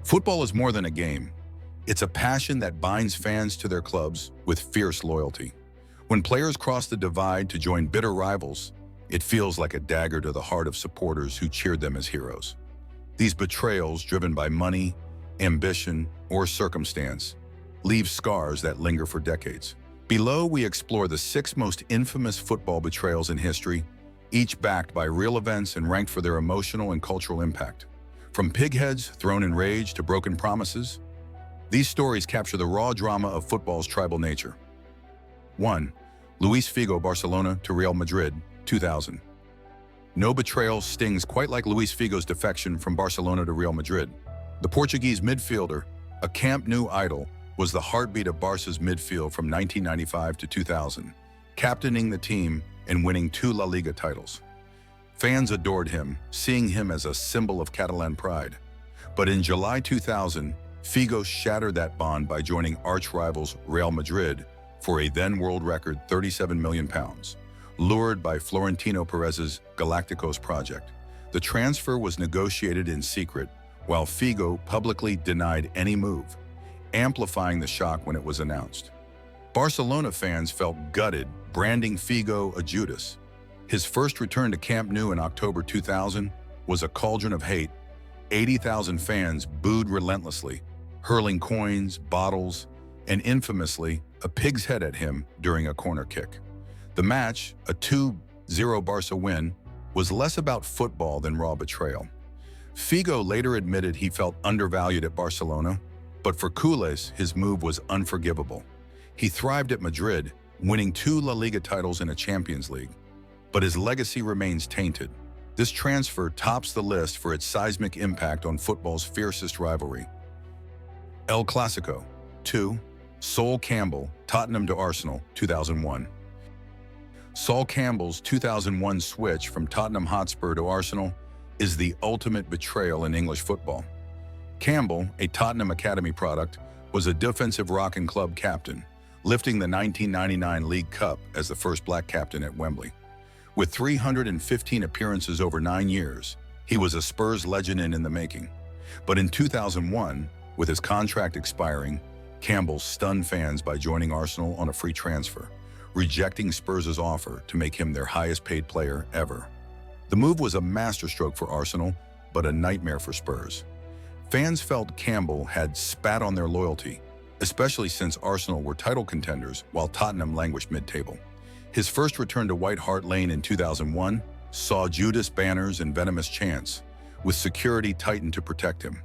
Football is more than a game. It's a passion that binds fans to their clubs with fierce loyalty. When players cross the divide to join bitter rivals, it feels like a dagger to the heart of supporters who cheered them as heroes. These betrayals, driven by money, ambition, or circumstance, leave scars that linger for decades. Below, we explore the 6 most infamous football betrayals in history, each backed by real events and ranked for their emotional and cultural impact. From pigheads thrown in rage to broken promises, these stories capture the raw drama of football's tribal nature. 1. Luis Figo, Barcelona to Real Madrid, 2000. No betrayal stings quite like Luis Figo's defection from Barcelona to Real Madrid. The Portuguese midfielder, a Camp Nou idol, was the heartbeat of Barca's midfield from 1995 to 2000, captaining the team and winning 2 La Liga titles. Fans adored him, seeing him as a symbol of Catalan pride. But in July 2000, Figo shattered that bond by joining arch-rivals Real Madrid for a then-world record £37 million, lured by Florentino Perez's Galacticos project. The transfer was negotiated in secret, while Figo publicly denied any move, amplifying the shock when it was announced. Barcelona fans felt gutted, branding Figo a Judas. His first return to Camp Nou in October 2000 was a cauldron of hate. 80,000 fans booed relentlessly, hurling coins, bottles, and infamously, a pig's head at him during a corner kick. The match, a 2-0 Barca win, was less about football than raw betrayal. Figo later admitted he felt undervalued at Barcelona, but for culés, his move was unforgivable. He thrived at Madrid, winning 2 La Liga titles in a Champions League, but his legacy remains tainted. This transfer tops the list for its seismic impact on football's fiercest rivalry. El Clásico. 2. Sol Campbell, Tottenham to Arsenal, 2001. Sol Campbell's 2001 switch from Tottenham Hotspur to Arsenal is the ultimate betrayal in English football. Campbell, a Tottenham Academy product, was a defensive rock and club captain, lifting the 1999 League Cup as the first black captain at Wembley. With 315 appearances over 9 years, he was a Spurs legend in the making. But in 2001, with his contract expiring, Campbell stunned fans by joining Arsenal on a free transfer, rejecting Spurs' offer to make him their highest-paid player ever. The move was a masterstroke for Arsenal, but a nightmare for Spurs. Fans felt Campbell had spat on their loyalty, especially since Arsenal were title contenders while Tottenham languished mid-table. His first return to White Hart Lane in 2001 saw Judas banners and venomous chants, with security tightened to protect him.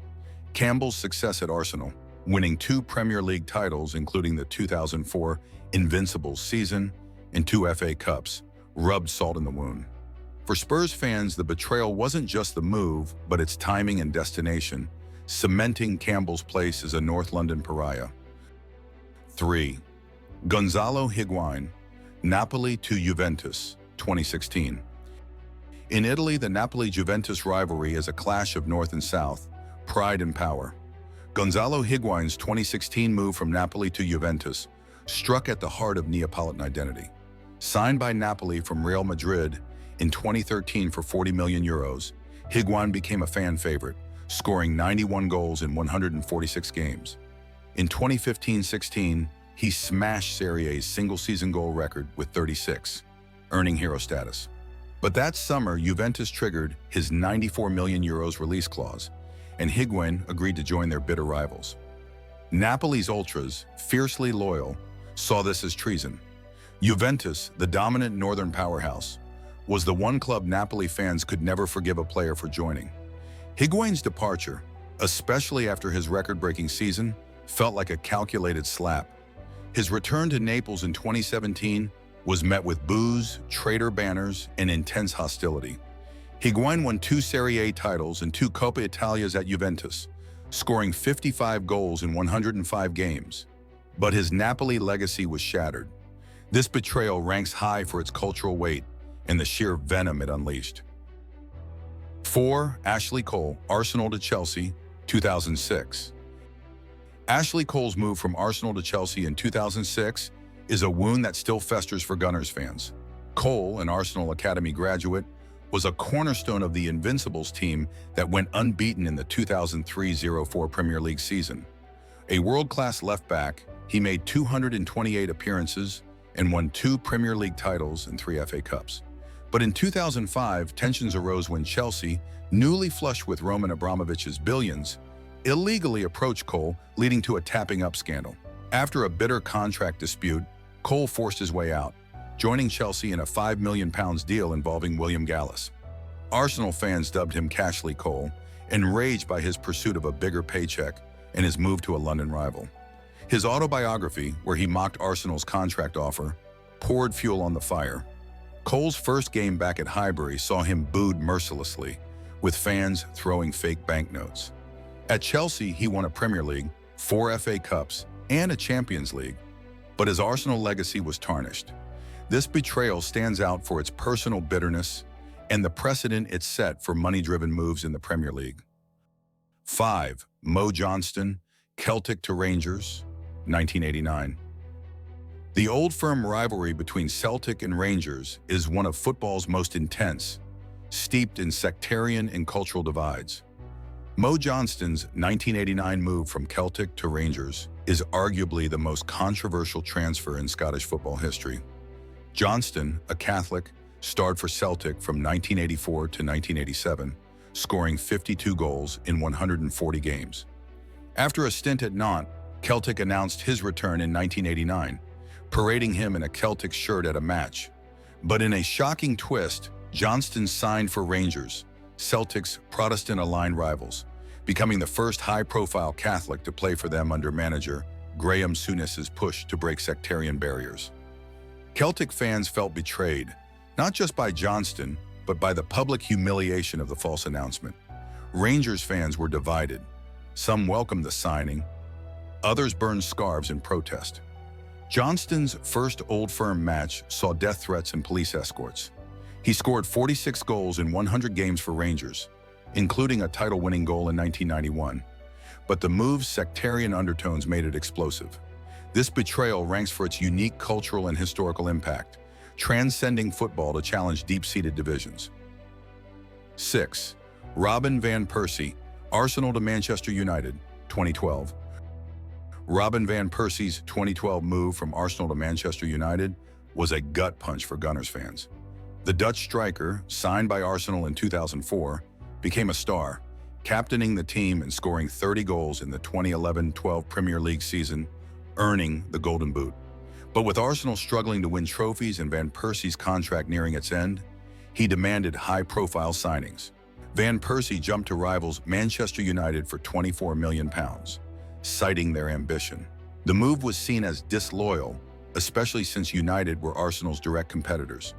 Campbell's success at Arsenal, winning 2 Premier League titles including the 2004 Invincibles season and 2 FA Cups, rubbed salt in the wound. For Spurs fans, the betrayal wasn't just the move, but its timing and destination, cementing Campbell's place as a North London pariah. 3. Gonzalo Higuain, Napoli to Juventus, 2016. In Italy, the Napoli-Juventus rivalry is a clash of North and South, pride and power. Gonzalo Higuain's 2016 move from Napoli to Juventus struck at the heart of Neapolitan identity. Signed by Napoli from Real Madrid in 2013 for €40 million, Higuain became a fan favorite, scoring 91 goals in 146 games. In 2015-16, he smashed Serie A's single-season goal record with 36, earning hero status. But that summer, Juventus triggered his €94 million release clause, and Higuain agreed to join their bitter rivals. Napoli's ultras, fiercely loyal, saw this as treason. Juventus, the dominant northern powerhouse, was the one club Napoli fans could never forgive a player for joining. Higuain's departure, especially after his record-breaking season, felt like a calculated slap. His return to Naples in 2017 was met with boos, traitor banners, and intense hostility. Higuain won 2 Serie A titles and 2 Coppa Italias at Juventus, scoring 55 goals in 105 games. But his Napoli legacy was shattered. This betrayal ranks high for its cultural weight and the sheer venom it unleashed. 4. Ashley Cole, Arsenal to Chelsea, 2006. Ashley Cole's move from Arsenal to Chelsea in 2006 is a wound that still festers for Gunners fans. Cole, an Arsenal Academy graduate, was a cornerstone of the Invincibles team that went unbeaten in the 2003-04 Premier League season. A world-class left-back, he made 228 appearances and won 2 Premier League titles and 3 FA Cups. But in 2005, tensions arose when Chelsea, newly flush with Roman Abramovich's billions, illegally approached Cole, leading to a tapping-up scandal. After a bitter contract dispute, Cole forced his way out, joining Chelsea in a £5 million deal involving William Gallas. Arsenal fans dubbed him Cashley Cole, enraged by his pursuit of a bigger paycheck and his move to a London rival. His autobiography, where he mocked Arsenal's contract offer, poured fuel on the fire. Cole's first game back at Highbury saw him booed mercilessly, with fans throwing fake banknotes. At Chelsea, he won a Premier League, 4 FA Cups, and a Champions League, but his Arsenal legacy was tarnished. This betrayal stands out for its personal bitterness and the precedent it set for money-driven moves in the Premier League. 5. Mo Johnston, Celtic to Rangers, 1989. The Old Firm rivalry between Celtic and Rangers is one of football's most intense, steeped in sectarian and cultural divides. Mo Johnston's 1989 move from Celtic to Rangers is arguably the most controversial transfer in Scottish football history. Johnston, a Catholic, starred for Celtic from 1984 to 1987, scoring 52 goals in 140 games. After a stint at Nantes, Celtic announced his return in 1989, parading him in a Celtic shirt at a match. But in a shocking twist, Johnston signed for Rangers, Celtic's Protestant-aligned rivals, becoming the first high-profile Catholic to play for them under manager Graham Souness's push to break sectarian barriers. Celtic fans felt betrayed, not just by Johnston, but by the public humiliation of the false announcement. Rangers fans were divided. Some welcomed the signing, others burned scarves in protest. Johnston's first Old Firm match saw death threats and police escorts. He scored 46 goals in 100 games for Rangers, including a title-winning goal in 1991. But the move's sectarian undertones made it explosive. This betrayal ranks for its unique cultural and historical impact, transcending football to challenge deep-seated divisions. 6. Robin van Persie, Arsenal to Manchester United, 2012. Robin van Persie's 2012 move from Arsenal to Manchester United was a gut punch for Gunners fans. The Dutch striker, signed by Arsenal in 2004, became a star, captaining the team and scoring 30 goals in the 2011-12 Premier League season, earning the Golden Boot. But with Arsenal struggling to win trophies and Van Persie's contract nearing its end, he demanded high-profile signings. Van Persie jumped to rivals Manchester United for £24 million, citing their ambition. The move was seen as disloyal, especially since United were Arsenal's direct competitors.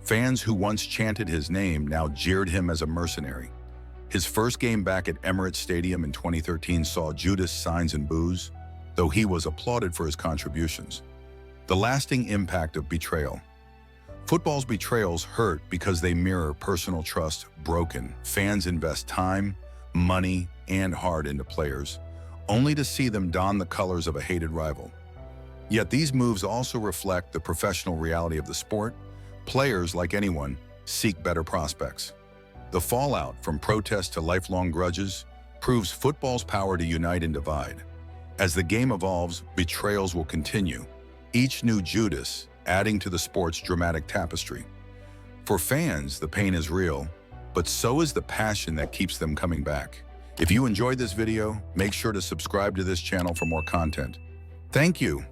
Fans who once chanted his name now jeered him as a mercenary. His first game back at Emirates Stadium in 2013 saw Judas signs and boos, though he was applauded for his contributions. The lasting impact of betrayal. Football's betrayals hurt because they mirror personal trust broken. Fans invest time, money, and heart into players, only to see them don the colors of a hated rival. Yet these moves also reflect the professional reality of the sport. Players, like anyone, seek better prospects. The fallout from protests to lifelong grudges proves football's power to unite and divide. As the game evolves, betrayals will continue, each new Judas adding to the sport's dramatic tapestry. For fans, the pain is real, but so is the passion that keeps them coming back. If you enjoyed this video, make sure to subscribe to this channel for more content. Thank you.